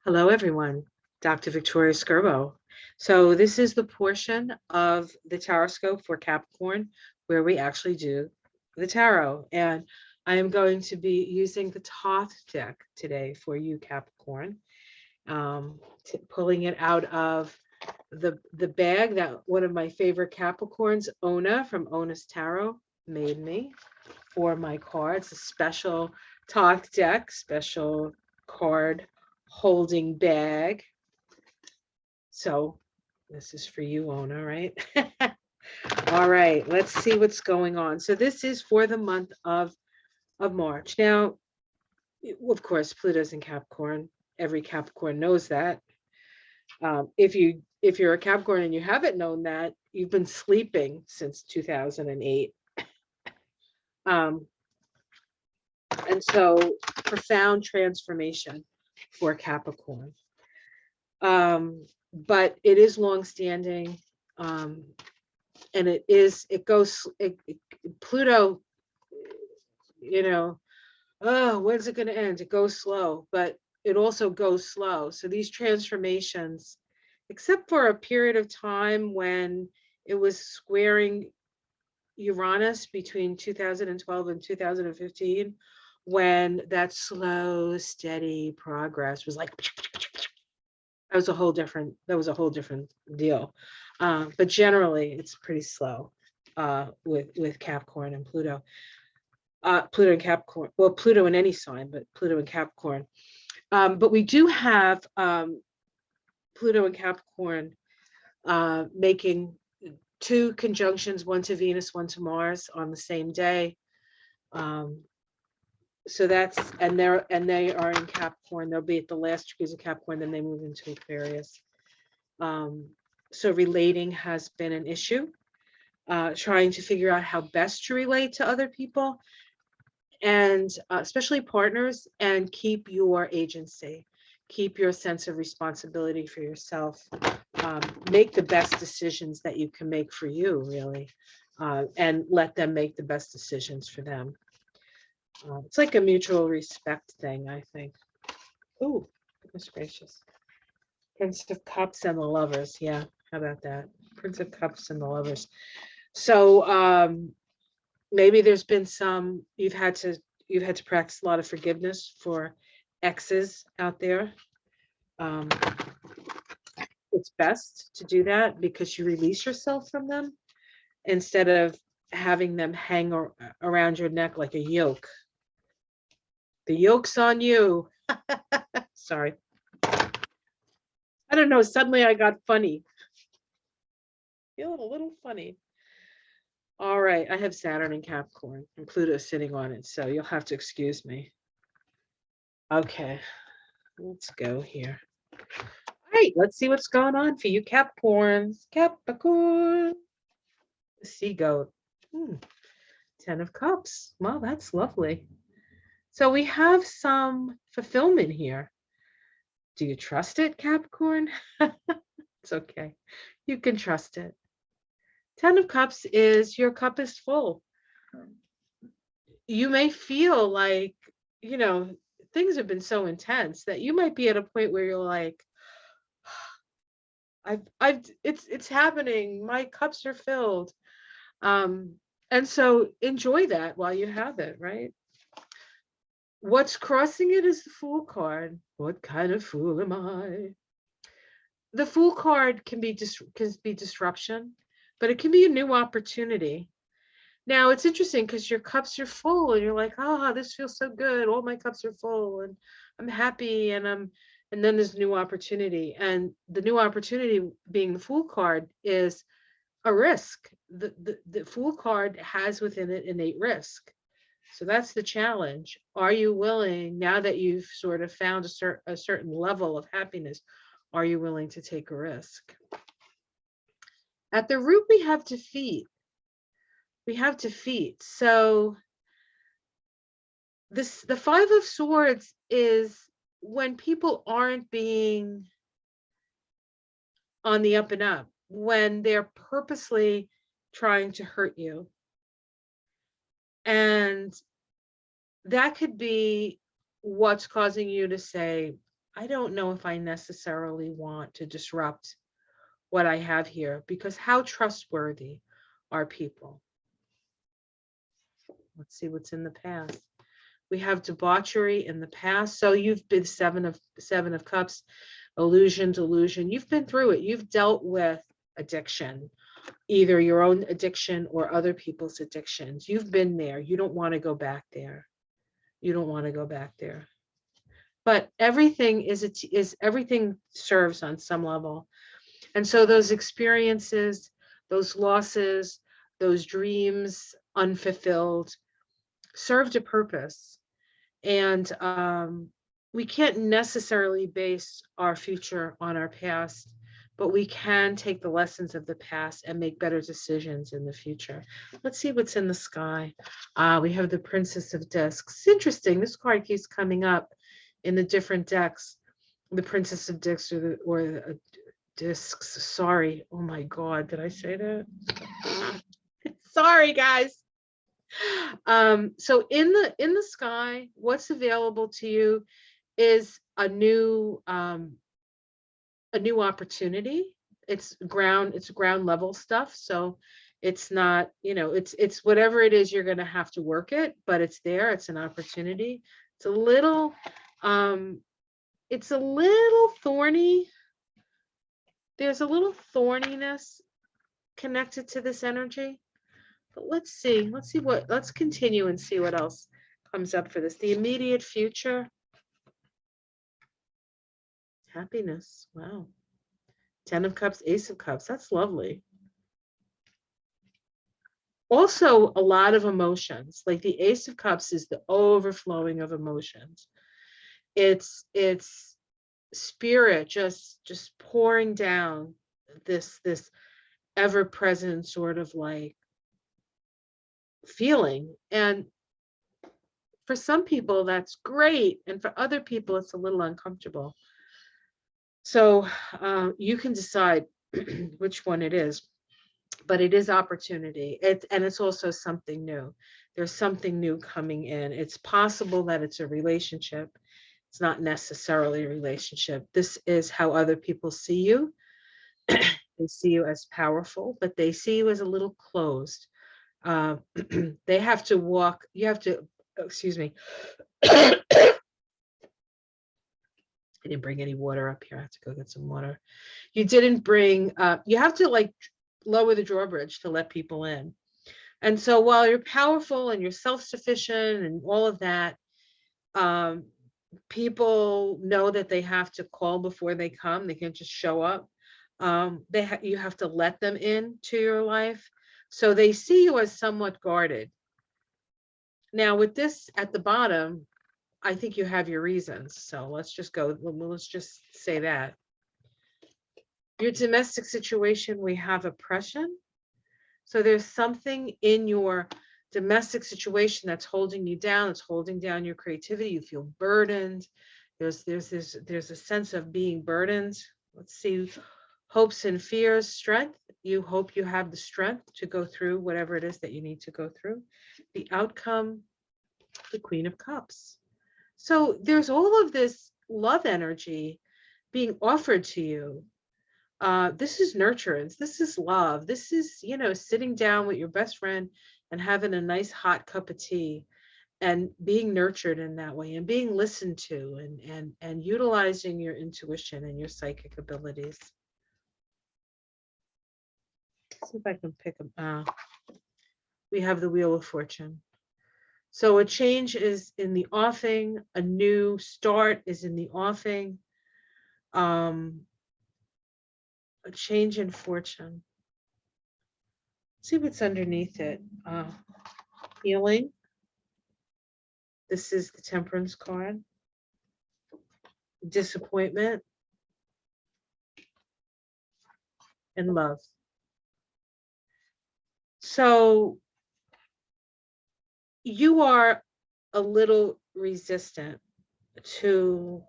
Hello, everyone. Dr. Victoria Skirbo. So this is the portion of the Taroscope for Capricorn where we actually do the tarot. And I am going to be using the Thoth deck today for you, Capricorn, pulling it out of the bag that one of my favorite Capricorns, Ona from Ona's Tarot, made me for my cards. A special Thoth deck, special card holding bag. So this is for you, Ona, right? All right, let's see what's going on. So this is for the month of March. Now, of course, Pluto's in Capricorn. Every Capricorn knows that. If you're a Capricorn and you haven't known that, you've been sleeping since 2008. And so profound transformation for Capricorn. But it is longstanding, and Pluto, when's it going to end? It goes slow, but it also goes slow. So these transformations, except for a period of time when it was squaring Uranus between 2012 and 2015, when that slow, steady progress was like, that was a whole different deal. But generally, it's pretty slow with Capricorn and Pluto. Pluto and Capricorn, well, Pluto in any sign, but Pluto and Capricorn. But we do have Pluto and Capricorn making two conjunctions, one to Venus, one to Mars on the same day. So that's, and they are in Capricorn. They'll be at the last degrees of Capricorn, then they move into Aquarius. So relating has been an issue. Trying to figure out how best to relate to other people, and especially partners, and keep your agency, keep your sense of responsibility for yourself. Make the best decisions that you can make for you, really, and let them make the best decisions for them. It's like a mutual respect thing, I think. Oh, goodness gracious. Prince of Cups and the Lovers. Yeah, how about that? Prince of Cups and the Lovers. So maybe there's been some, you've had to practice a lot of forgiveness for exes out there. It's best to do that because you release yourself from them instead of having them hang around your neck like a yoke. The yoke's on you. Sorry. I don't know. Suddenly I got funny. Feeling a little funny. All right. I have Saturn in Capricorn and Pluto sitting on it. So you'll have to excuse me. Okay. Let's go here. All right. Let's see what's going on for you Capricorns. Capricorn. The sea goat. 10 of Cups. Well, that's lovely. So we have some fulfillment here. Do you trust it, Capricorn? It's okay. You can trust it. 10 of Cups is your cup is full. You may feel like, things have been so intense that you might be at a point where you're like, it's happening. My cups are filled. And so enjoy that while you have it, right? What's crossing it is the Fool card. What kind of fool am I? The Fool card can be disruption, but it can be a new opportunity. Now it's interesting because your cups are full and you're like, this feels so good. All my cups are full and I'm happy and then there's new opportunity. And the new opportunity being the Fool card is a risk. The Fool card has within it innate risk. So that's the challenge. Are you willing, now that you've sort of found a certain level of happiness, are you willing to take a risk? At the root, we have defeat. So the Five of Swords is when people aren't being on the up and up, when they're purposely trying to hurt you. And that could be what's causing you to say, I don't know if I necessarily want to disrupt what I have here, because how trustworthy are people? Let's see what's in the past. We have debauchery in the past. So you've been seven of cups, illusion, delusion. You've been through it. You've dealt with addiction, either your own addiction or other people's addictions. You've been there. You don't want to go back there. You don't want to go back there. But everything is everything serves on some level. And so those experiences, those losses, those dreams unfulfilled served a purpose. And we can't necessarily base our future on our past, but we can take the lessons of the past and make better decisions in the future. Let's see what's in the sky. We have the Princess of Discs. It's interesting. This card keeps coming up in the different decks. The Princess of Discs or the discs. Sorry. Oh my God. Did I say that? Sorry, guys. So in the sky, what's available to you is a new opportunity. It's ground level stuff. So it's not, it's whatever it is, you're going to have to work it, but it's there. It's an opportunity. It's a little thorny. There's a little thorniness connected to this energy. But let's continue and see what else comes up for this. The immediate future. Happiness. Wow. 10 of Cups, Ace of Cups. That's lovely. Also, a lot of emotions. Like the Ace of Cups is the overflowing of emotions. It's spirit just pouring down this ever-present sort of like feeling. And for some people that's great, and for other people it's a little uncomfortable. So you can decide which one it is, but it is opportunity. It's also something new. There's something new coming in. It's possible that it's a relationship. It's not necessarily a relationship. This is how other people see you. They see you as powerful, but they see you as a little closed. They have to walk, you have to, excuse me. I didn't bring any water up here. I have to go get some water. You didn't bring, you have to like lower the drawbridge to let people in. And so while you're powerful and you're self-sufficient and all of that, people know that they have to call before they come. They can't just show up. You have to let them into your life. So they see you as somewhat guarded. Now with this at the bottom, I think you have your reasons. So let's just say that. Your domestic situation, we have oppression. So there's something in your domestic situation that's holding you down. It's holding down your creativity. You feel burdened. There's a sense of being burdened. Let's see, hopes and fears, strength. You hope you have the strength to go through whatever it is that you need to go through. The outcome, the Queen of Cups. So there's all of this love energy being offered to you. This is nurturance. This is love. This is, sitting down with your best friend and having a nice hot cup of tea and being nurtured in that way and being listened to and utilizing your intuition and your psychic abilities. Let's see if I can pick them. We have the Wheel of Fortune. So a change is in the offing. A new start is in the offing. A change in fortune. See what's underneath it. Healing. This is the Temperance card. Disappointment. And love. So you are a little resistant to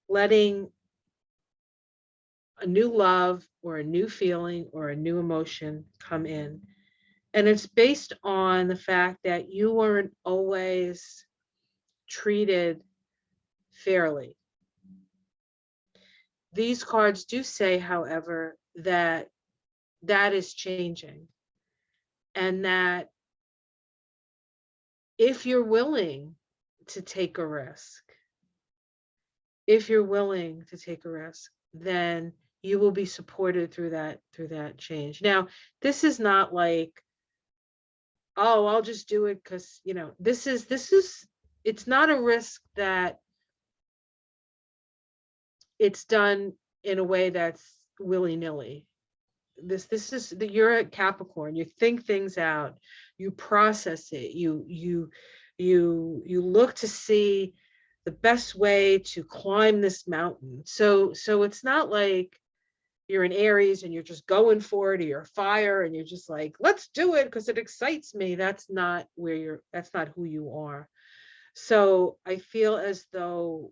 letting a new love or a new feeling or a new emotion come in. And it's based on the fact that you weren't always treated fairly. These cards do say, however, that that is changing, and that if you're willing to take a risk, if you're willing to take a risk, then you will be supported through that change. Now, this is not like, oh, I'll just do it because, this is it's not a risk that it's done in a way that's willy-nilly. This is that you're a Capricorn. You think things out, you process it, you look to see the best way to climb this mountain. So it's not like you're in Aries and you're just going for it, or you're fire and you're just like, let's do it because it excites me. That's not who you are. So I feel as though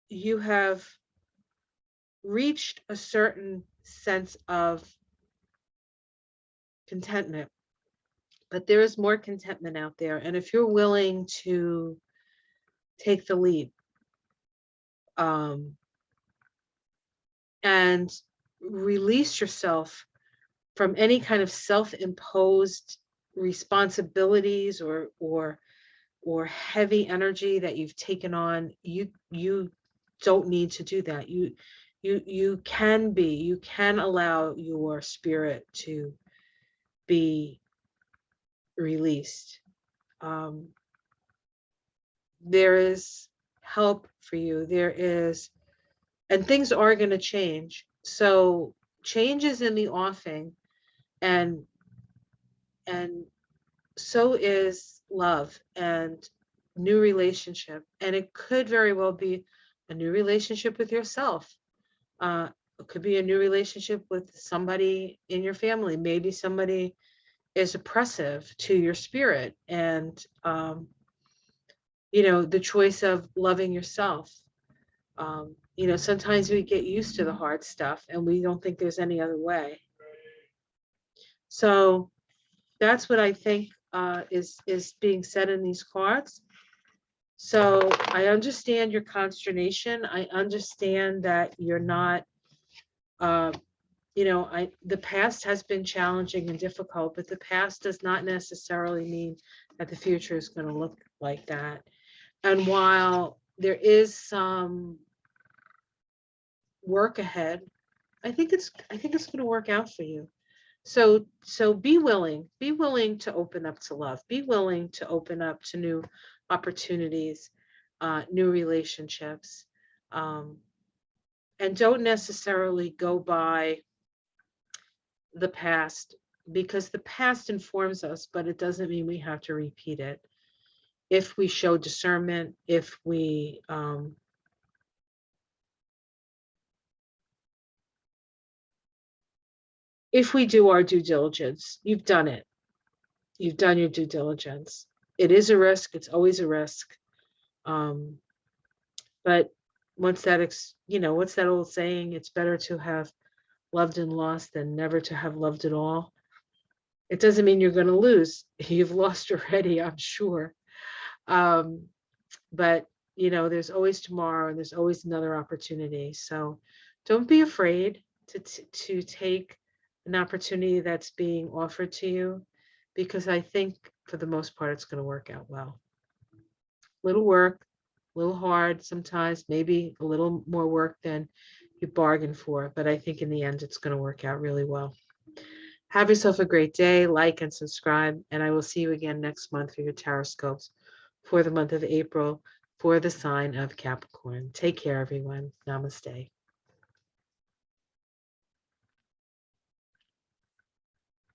you have reached a certain sense of contentment, but there is more contentment out there. And if you're willing to take the lead, and release yourself from any kind of self-imposed responsibilities or heavy energy that you've taken on, you don't need to do that. You can allow your spirit to be released. There is help for you. And things are going to change. So change is in the offing, and so is love and new relationship. And it could very well be a new relationship with yourself. It could be a new relationship with somebody in your family. Maybe somebody is oppressive to your spirit, and the choice of loving yourself. Sometimes we get used to the hard stuff and we don't think there's any other way. So that's what I think is being said in these cards. So I understand your consternation. I understand that you're not, the past has been challenging and difficult, but the past does not necessarily mean that the future is going to look like that. And while there is some work ahead, I think it's going to work out for you. So be willing to open up to love, be willing to open up to new opportunities, new relationships, and don't necessarily go by the past, because the past informs us, but it doesn't mean we have to repeat it. If we show discernment, if we do our due diligence. You've done it. You've done your due diligence. It is a risk. It's always a risk. But what's that old saying? It's better to have loved and lost than never to have loved at all. It doesn't mean you're going to lose. You've lost already, I'm sure. But there's always tomorrow, and there's always another opportunity. So don't be afraid to take an opportunity that's being offered to you, because I think for the most part it's going to work out well. Little work, a little hard sometimes, maybe a little more work than you bargained for, but I think in the end it's going to work out really well. Have yourself a great day. Like and subscribe, and I will see you again next month for your tarot scopes for the month of April for the sign of Capricorn. Take care, everyone. Namaste.